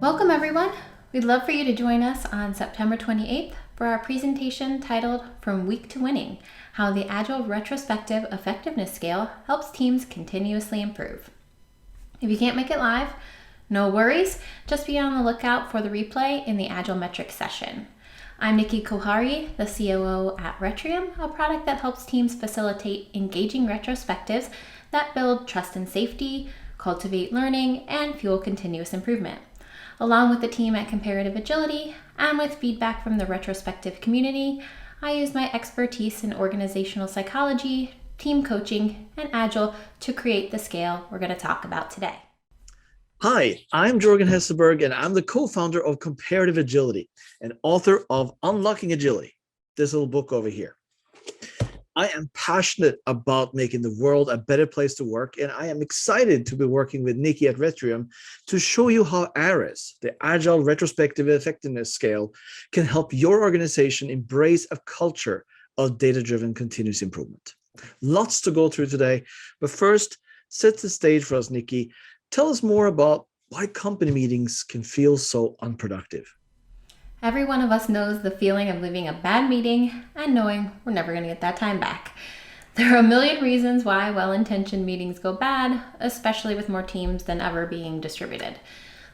Welcome everyone. We'd love for you to join us on September 28th for our presentation titled From Weak to Winning, How the Agile Retrospective Effectiveness Scale Helps Teams Continuously Improve. If you can't make it live, no worries, just be on the lookout for the replay in the Agile Metrics session. I'm Nikki Kohari, the COO at Retrium, a product that helps teams facilitate engaging retrospectives that build trust and safety, cultivate learning, and fuel continuous improvement. Along with the team at Comparative Agility and with feedback from the retrospective community, I use my expertise in organizational psychology, team coaching, and Agile to create the scale we're going to talk about today. Hi, I'm Jorgen Hesselberg, and I'm the co-founder of Comparative Agility and author of Unlocking Agility, this little book over here. I am passionate about making the world a better place to work, and I am excited to be working with Nikki at Retrium to show you how ARIS, the Agile Retrospective Effectiveness Scale, can help your organization embrace a culture of data-driven continuous improvement. Lots to go through today, but first, set the stage for us, Nikki. Tell us more about why company meetings can feel so unproductive. Every one of us knows the feeling of leaving a bad meeting and knowing we're never going to get that time back. There are a million reasons why well-intentioned meetings go bad, especially with more teams than ever being distributed.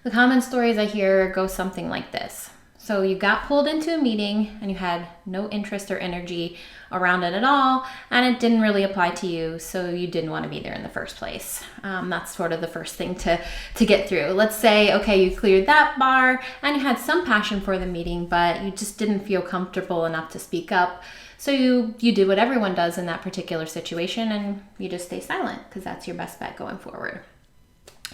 The common stories I hear go something like this. So you got pulled into a meeting and you had no interest or energy around it at all, and it didn't really apply to you, so you didn't want to be there in the first place. That's sort of the first thing to get through. Let's say, okay, you cleared that bar and you had some passion for the meeting, but you just didn't feel comfortable enough to speak up. So you did what everyone does in that particular situation, and you just stay silent because that's your best bet going forward.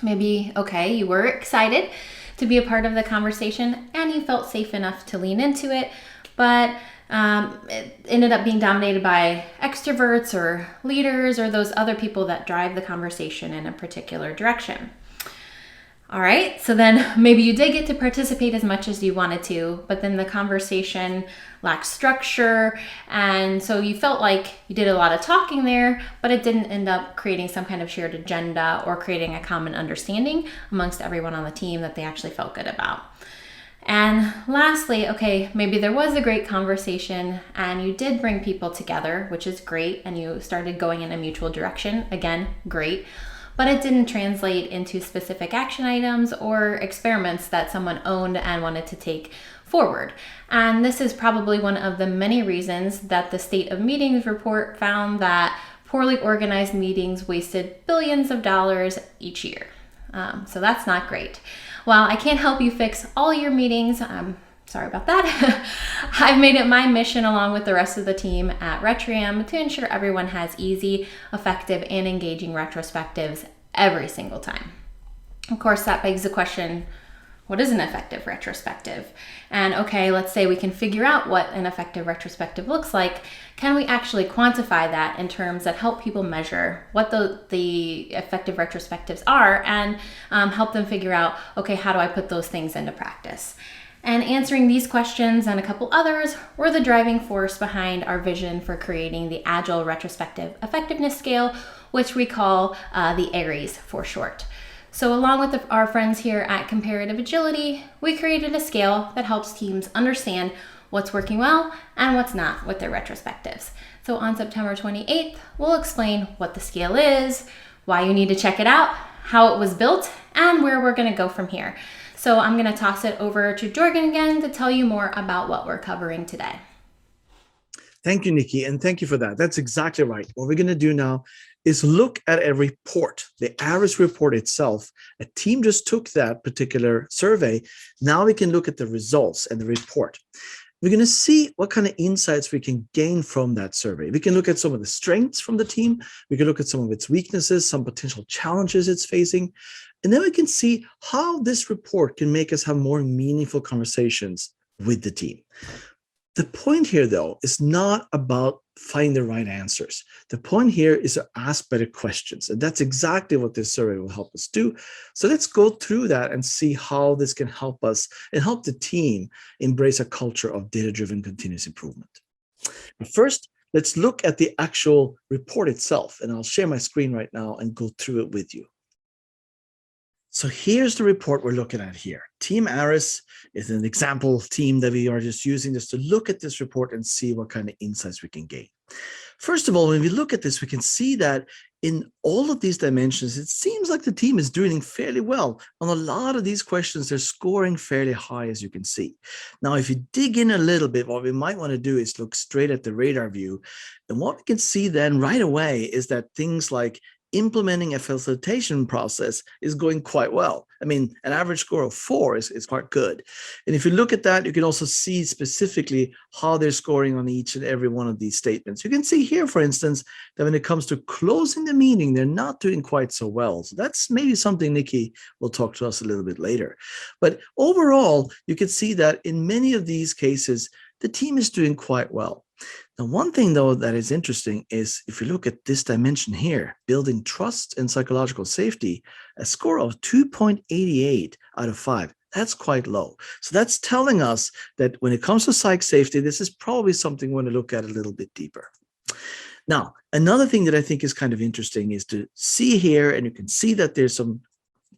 Maybe, okay, you were excited to be a part of the conversation and you felt safe enough to lean into it, but it ended up being dominated by extroverts or leaders or those other people that drive the conversation in a particular direction. All right, so then maybe you did get to participate as much as you wanted to, but then the conversation lacked structure, and so you felt like you did a lot of talking there, but it didn't end up creating some kind of shared agenda or creating a common understanding amongst everyone on the team that they actually felt good about. And lastly, okay, maybe there was a great conversation and you did bring people together, which is great, and you started going in a mutual direction. Again, great. But it didn't translate into specific action items or experiments that someone owned and wanted to take forward. And this is probably one of the many reasons that the State of Meetings report found that poorly organized meetings wasted billions of dollars each year. So that's not great. While I can't help you fix all your meetings, sorry about that. I've made it my mission, along with the rest of the team at Retrium, to ensure everyone has easy, effective, and engaging retrospectives every single time. Of course, that begs the question, what is an effective retrospective? And okay, let's say we can figure out what an effective retrospective looks like. Can we actually quantify that in terms that help people measure what the effective retrospectives are and help them figure out, okay, how do I put those things into practice? And answering these questions and a couple others were the driving force behind our vision for creating the Agile Retrospective Effectiveness Scale, which we call the ARIS for short. So along with our friends here at Comparative Agility, we created a scale that helps teams understand what's working well and what's not with their retrospectives. So on September 28th, we'll explain what the scale is, why you need to check it out, how it was built, and where we're going to go from here. So I'm going to toss it over to Jorgen again to tell you more about what we're covering today. Thank you, Nikki, and thank you for that. That's exactly right. What we're going to do now is look at a report, the ARIS report itself. A team just took that particular survey. Now we can look at the results and the report. We're going to see what kind of insights we can gain from that survey. We can look at some of the strengths from the team. We can look at some of its weaknesses, some potential challenges it's facing. And then we can see how this report can make us have more meaningful conversations with the team. The point here, though, is not about finding the right answers. The point here is to ask better questions. And that's exactly what this survey will help us do. So let's go through that and see how this can help us and help the team embrace a culture of data-driven continuous improvement. But first, let's look at the actual report itself. And I'll share my screen right now and go through it with you. So here's the report we're looking at here. Team Aris is an example team that we are just using just to look at this report and see what kind of insights we can gain. First of all, when we look at this, we can see that in all of these dimensions, it seems like the team is doing fairly well. On a lot of these questions, they're scoring fairly high, as you can see. Now, if you dig in a little bit, what we might want to do is look straight at the radar view. And what we can see then right away is that things like implementing a facilitation process is going quite well. I mean, an average score of 4 is quite good. And if you look at that, you can also see specifically how they're scoring on each and every one of these statements. You can see here, for instance, that when it comes to closing the meeting, they're not doing quite so well. So that's maybe something Nikki will talk to us a little bit later. But overall, you can see that in many of these cases, the team is doing quite well. Now, one thing, though, that is interesting is if you look at this dimension here, building trust and psychological safety, a score of 2.88 out of 5. That's quite low. So that's telling us that when it comes to psych safety, this is probably something we want to look at a little bit deeper. Now, another thing that I think is kind of interesting is to see here, and you can see that there's some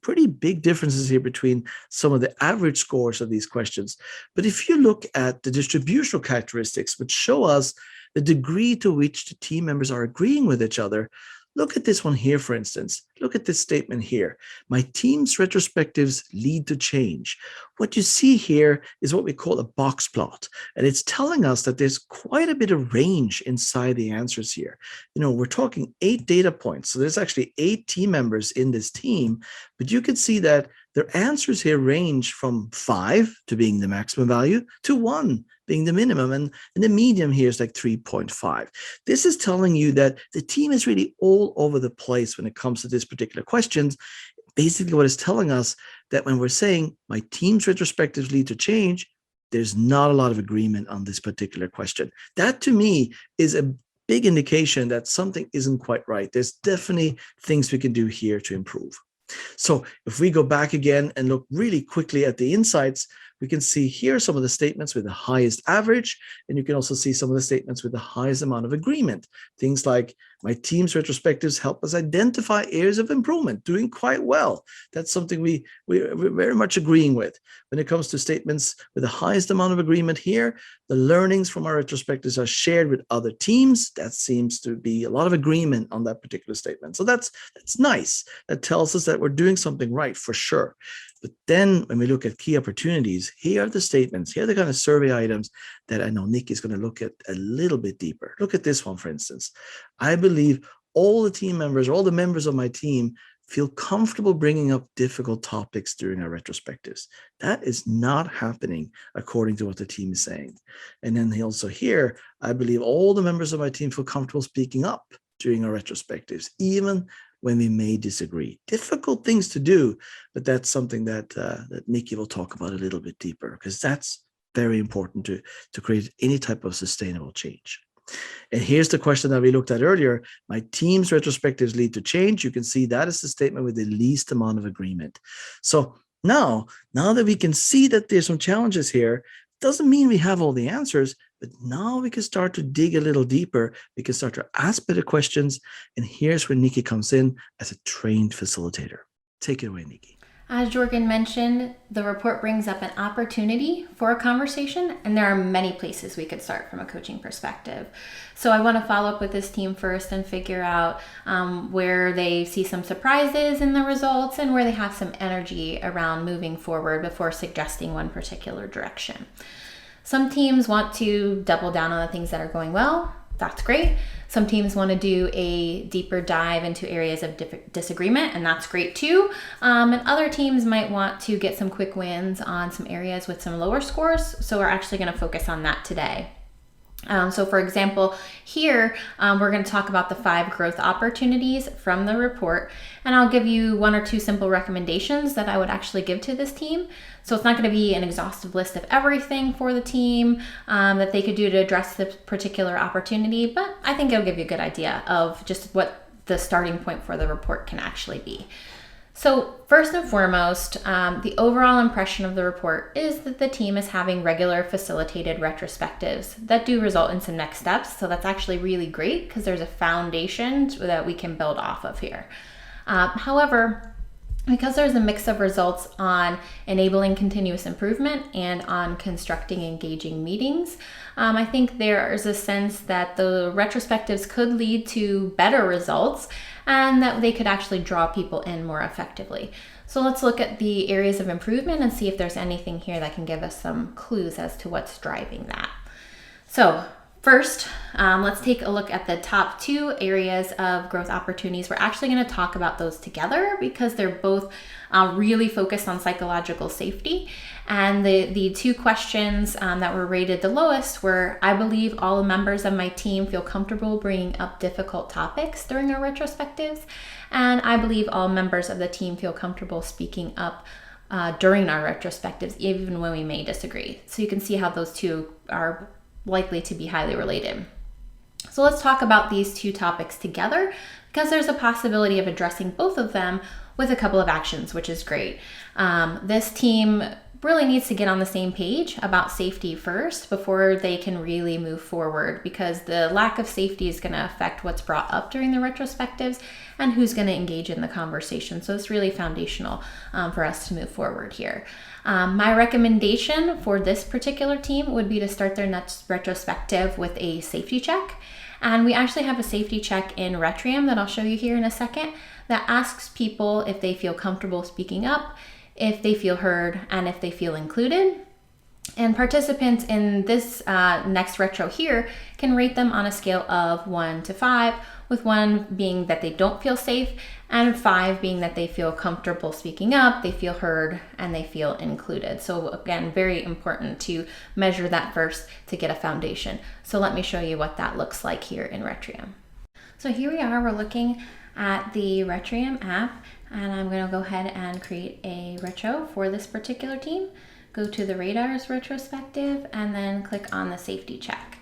pretty big differences here between some of the average scores of these questions. But if you look at the distributional characteristics, which show us the degree to which the team members are agreeing with each other, look at this one here, for instance. Look at this statement here. My team's retrospectives lead to change. What you see here is what we call a box plot. And it's telling us that there's quite a bit of range inside the answers here. You know, we're talking 8 data points. So there's actually 8 team members in this team. But you can see that their answers here range from 5 to being the maximum value to 1 being the minimum, and the medium here is like 3.5. This is telling you that the team is really all over the place when it comes to this particular questions. Basically, what it's telling us that when we're saying my team's retrospectives lead to change, there's not a lot of agreement on this particular question. That to me is a big indication that something isn't quite right. There's definitely things we can do here to improve. So if we go back again and look really quickly at the insights, we can see here some of the statements with the highest average, and you can also see some of the statements with the highest amount of agreement. Things like, my team's retrospectives help us identify areas of improvement, doing quite well. That's something we're very much agreeing with. When it comes to statements with the highest amount of agreement here, the learnings from our retrospectives are shared with other teams. That seems to be a lot of agreement on that particular statement. So that's nice. That tells us that we're doing something right for sure. But then when we look at key opportunities, here are the statements. Here are the kind of survey items that I know Nikki is going to look at a little bit deeper. Look at this one, for instance. I believe all the team members, all the members of my team feel comfortable bringing up difficult topics during our retrospectives. That is not happening according to what the team is saying. And then also here, I believe all the members of my team feel comfortable speaking up during our retrospectives, even when we may disagree. Difficult things to do, but that's something that Nikki will talk about a little bit deeper, because that's very important to create any type of sustainable change. And here's the question that we looked at earlier. My team's retrospectives lead to change. You can see that is the statement with the least amount of agreement. So now that we can see that there's some challenges here, doesn't mean we have all the answers, but now we can start to dig a little deeper. We can start to ask better questions. And here's where Nikki comes in as a trained facilitator. Take it away, Nikki. As Jorgen mentioned, the report brings up an opportunity for a conversation, and there are many places we could start from a coaching perspective. So I want to follow up with this team first and figure out where they see some surprises in the results and where they have some energy around moving forward before suggesting one particular direction. Some teams want to double down on the things that are going well. That's great. Some teams want to do a deeper dive into areas of disagreement, and that's great too. And other teams might want to get some quick wins on some areas with some lower scores. So we're actually going to focus on that today. So for example, here we're going to talk about the 5 growth opportunities from the report, and I'll give you 1 or 2 simple recommendations that I would actually give to this team. So it's not going to be an exhaustive list of everything for the team that they could do to address the particular opportunity, but I think it'll give you a good idea of just what the starting point for the report can actually be. So first and foremost, the overall impression of the report is that the team is having regular facilitated retrospectives that do result in some next steps. So that's actually really great because there's a foundation that we can build off of here. However, because there's a mix of results on enabling continuous improvement and on constructing engaging meetings, I think there is a sense that the retrospectives could lead to better results and that they could actually draw people in more effectively. So let's look at the areas of improvement and see if there's anything here that can give us some clues as to what's driving that. So first, let's take a look at the top 2 areas of growth opportunities. We're actually going to talk about those together because they're both really focused on psychological safety. And the 2 questions that were rated the lowest were, I believe all members of my team feel comfortable bringing up difficult topics during our retrospectives. And I believe all members of the team feel comfortable speaking up during our retrospectives, even when we may disagree. So you can see how those 2 are likely to be highly related. So let's talk about these 2 topics together because there's a possibility of addressing both of them with a couple of actions, which is great. This team really needs to get on the same page about safety first before they can really move forward, because the lack of safety is going to affect what's brought up during the retrospectives and who's going to engage in the conversation. So it's really foundational for us to move forward here. My recommendation for this particular team would be to start their next retrospective with a safety check. And we actually have a safety check in Retrium that I'll show you here in a second that asks people if they feel comfortable speaking up, if they feel heard, and if they feel included. And participants in this next retro here can rate them on a scale of 1 to 5, with 1 being that they don't feel safe and 5 being that they feel comfortable speaking up, they feel heard, and they feel included. So again, very important to measure that first to get a foundation. So let me show you what that looks like here in Retrium. So here we are, we're looking at the Retrium app, and I'm going to go ahead and create a retro for this particular team. Go to the radars retrospective and then click on the safety check.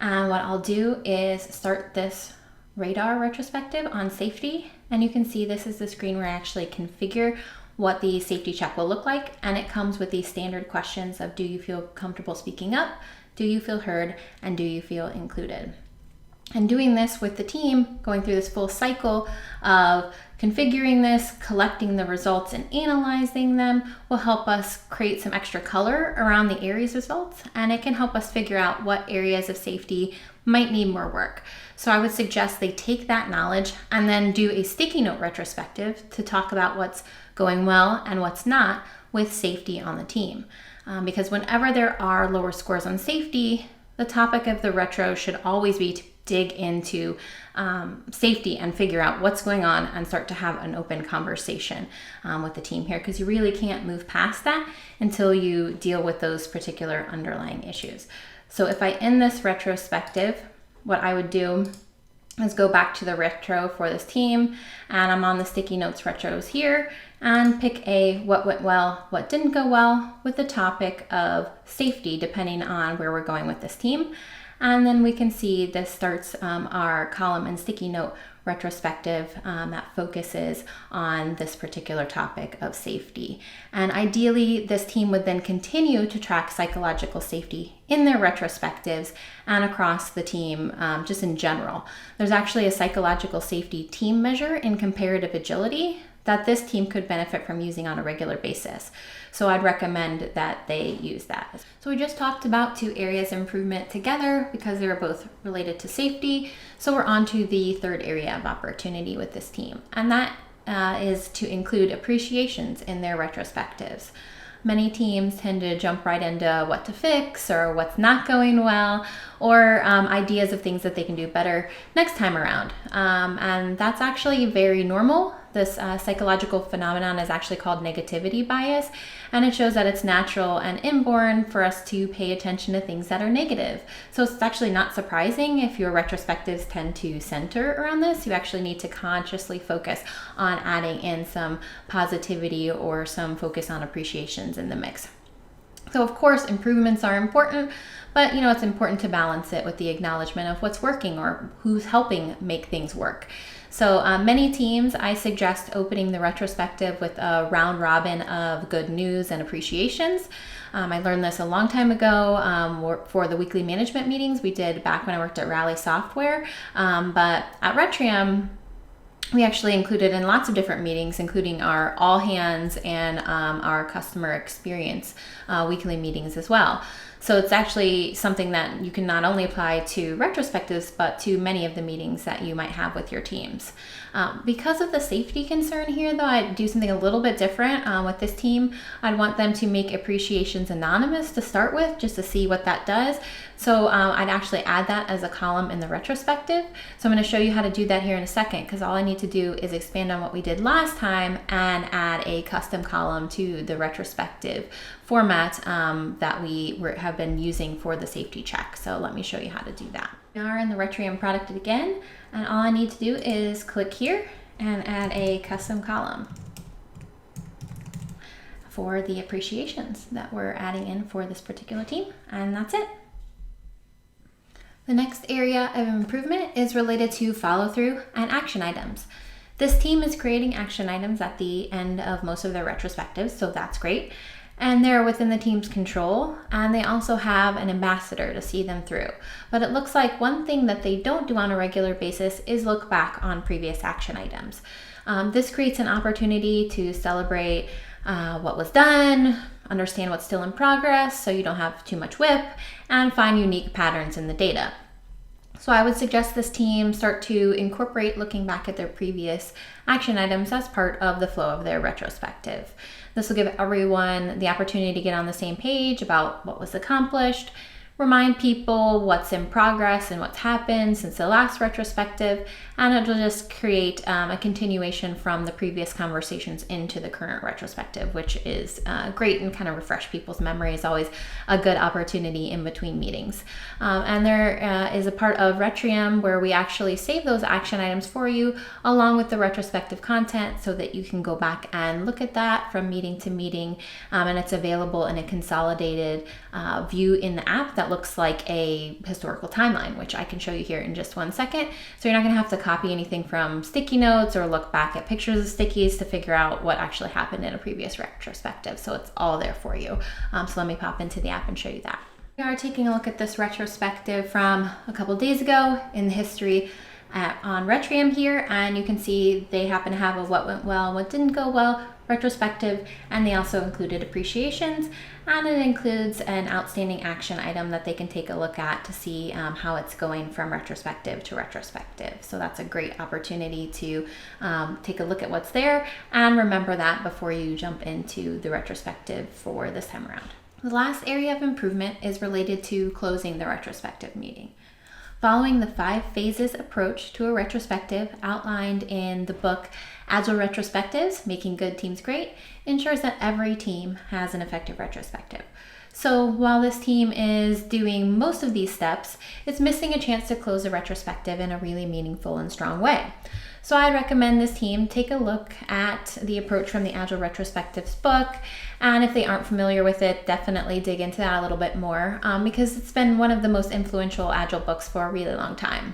And what I'll do is start this radar retrospective on safety, and you can see this is the screen where I actually configure what the safety check will look like, and it comes with these standard questions of do you feel comfortable speaking up, do you feel heard, and do you feel included. And doing this with the team, going through this full cycle of configuring this, collecting the results, and analyzing them will help us create some extra color around the areas results, and it can help us figure out what areas of safety might need more work. So I would suggest they take that knowledge and then do a sticky note retrospective to talk about what's going well and what's not with safety on the team. Because whenever there are lower scores on safety, the topic of the retro should always be to dig into safety and figure out what's going on and start to have an open conversation with the team here, because you really can't move past that until you deal with those particular underlying issues. So if I end this retrospective, what I would do is go back to the retro for this team, and I'm on the sticky notes retros here, and pick a what went well, what didn't go well with the topic of safety, depending on where we're going with this team. And then we can see this starts our column and sticky note retrospective that focuses on this particular topic of safety. And ideally, this team would then continue to track psychological safety in their retrospectives and across the team, just in general. There's actually a psychological safety team measure in comparative agility that this team could benefit from using on a regular basis. So I'd recommend that they use that. So we just talked about 2 areas of improvement together because they were both related to safety. So we're on to the third area of opportunity with this team, and that is to include appreciations in their retrospectives. Many teams tend to jump right into what to fix or what's not going well, or ideas of things that they can do better next time around. And that's actually very normal. This psychological phenomenon is actually called negativity bias, and it shows that it's natural and inborn for us to pay attention to things that are negative. So it's actually not surprising if your retrospectives tend to center around this. You actually need to consciously focus on adding in some positivity or some focus on appreciations in the mix. So of course, improvements are important, but it's important to balance it with the acknowledgement of what's working or who's helping make things work. So many teams, I suggest opening the retrospective with a round robin of good news and appreciations. I learned this a long time ago for the weekly management meetings we did back when I worked at Rally Software. But at Retrium, we actually included in lots of different meetings, including our all hands and our customer experience weekly meetings as well. So it's actually something that you can not only apply to retrospectives, but to many of the meetings that you might have with your teams. Because of the safety concern here, though, I'd do something a little bit different with this team. I'd want them to make appreciations anonymous to start with, just to see what that does. So I'd actually add that as a column in the retrospective. So I'm going to show you how to do that here in a second, because all I need to do is expand on what we did last time and add a custom column to the retrospective format that we have been using for the safety check. So let me show you how to do that. We are in the Retrium product again, and all I need to do is click here and add a custom column for the appreciations that we're adding in for this particular team, and that's it. The next area of improvement is related to follow through and action items. This team is creating action items at the end of most of their retrospectives, so that's great. And they're within the team's control, and they also have an ambassador to see them through. But it looks like one thing that they don't do on a regular basis is look back on previous action items. This creates an opportunity to celebrate what was done, understand what's still in progress so you don't have too much whip, and find unique patterns in the data. So I would suggest this team start to incorporate looking back at their previous action items as part of the flow of their retrospective. This will give everyone the opportunity to get on the same page about what was accomplished, remind people what's in progress and what's happened since the last retrospective, and it'll just create a continuation from the previous conversations into the current retrospective, which is great and kind of refresh people's memories. Always a good opportunity in between meetings. And there is a part of Retrium where we actually save those action items for you along with the retrospective content so that you can go back and look at that from meeting to meeting, and it's available in a consolidated view in the app that looks like a historical timeline, which I can show you here in just 1 second. So you're not going to have to copy anything from sticky notes or look back at pictures of stickies to figure out what actually happened in a previous retrospective. So it's all there for you. So let me pop into the app and show you that. We are taking a look at this retrospective from a couple days ago in the history on Retrium here, and you can see they happen to have a what went well, what didn't go well retrospective, and they also included appreciations, and it includes an outstanding action item that they can take a look at to see how it's going from retrospective to retrospective. So that's a great opportunity to take a look at what's there and remember that before you jump into the retrospective for this time around. The last area of improvement is related to closing the retrospective meeting. Following the 5 phases approach to a retrospective outlined in the book Agile Retrospectives, Making Good Teams Great, ensures that every team has an effective retrospective. So while this team is doing most of these steps, it's missing a chance to close a retrospective in a really meaningful and strong way. So I recommend this team take a look at the approach from the Agile Retrospectives book, and if they aren't familiar with it, definitely dig into that a little bit more because it's been one of the most influential Agile books for a really long time.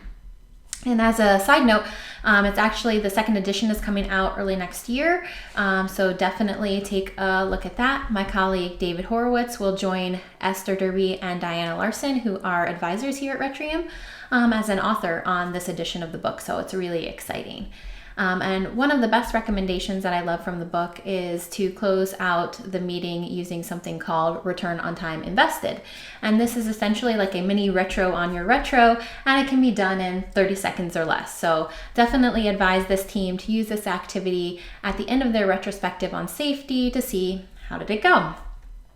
And as a side note, it's actually the 2nd edition is coming out early next year, so definitely take a look at that. My colleague David Horowitz will join Esther Derby and Diana Larson, who are advisors here at Retrium, as an author on this edition of the book, so it's really exciting. And one of the best recommendations that I love from the book is to close out the meeting using something called Return on Time Invested. And this is essentially like a mini retro on your retro, and it can be done in 30 seconds or less. So definitely advise this team to use this activity at the end of their retrospective on safety to see how did it go.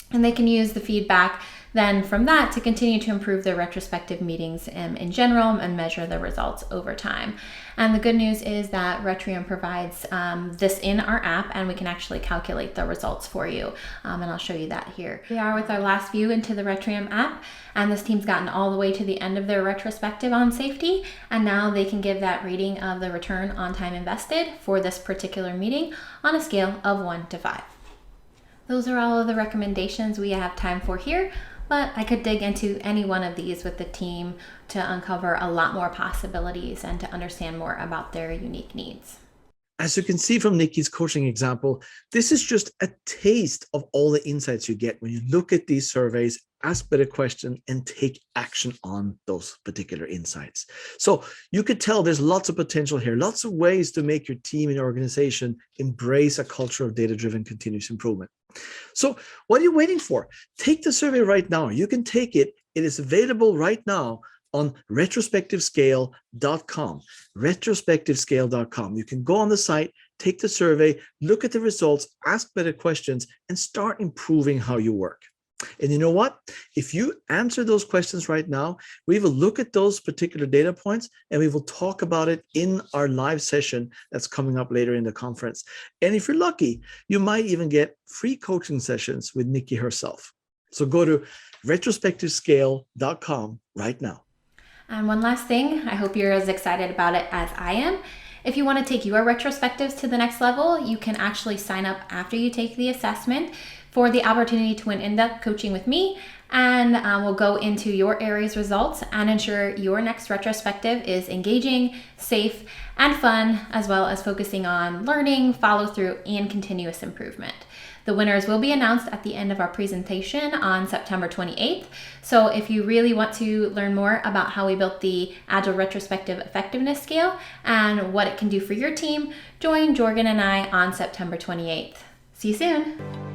And they can use the feedback then from that to continue to improve their retrospective meetings in general and measure the results over time. And the good news is that Retrium provides this in our app, and we can actually calculate the results for you. And I'll show you that here. We are with our last view into the Retrium app, and this team's gotten all the way to the end of their retrospective on safety, and now they can give that rating of the return on time invested for this particular meeting on a scale of 1 to 5. Those are all of the recommendations we have time for here, but I could dig into any one of these with the team to uncover a lot more possibilities and to understand more about their unique needs. As you can see from Nikki's coaching example, this is just a taste of all the insights you get when you look at these surveys ask better questions, and take action on those particular insights. So you could tell there's lots of potential here, lots of ways to make your team and organization embrace a culture of data-driven continuous improvement. So what are you waiting for? Take the survey right now. You can take it. It is available right now on retrospectivescale.com. Retrospectivescale.com. You can go on the site, take the survey, look at the results, ask better questions, and start improving how you work. And you know what? If you answer those questions right now, we will look at those particular data points and we will talk about it in our live session that's coming up later in the conference. And if you're lucky, you might even get free coaching sessions with Nikki herself. So go to retrospectivescale.com right now. And one last thing, I hope you're as excited about it as I am. If you want to take your retrospectives to the next level, you can actually sign up after you take the assessment for the opportunity to win in-depth coaching with me, and we'll go into your area's results and ensure your next retrospective is engaging, safe, and fun, as well as focusing on learning, follow through, and continuous improvement. The winners will be announced at the end of our presentation on September 28th. So if you really want to learn more about how we built the Agile Retrospective Effectiveness Scale and what it can do for your team, join Jorgen and I on September 28th. See you soon.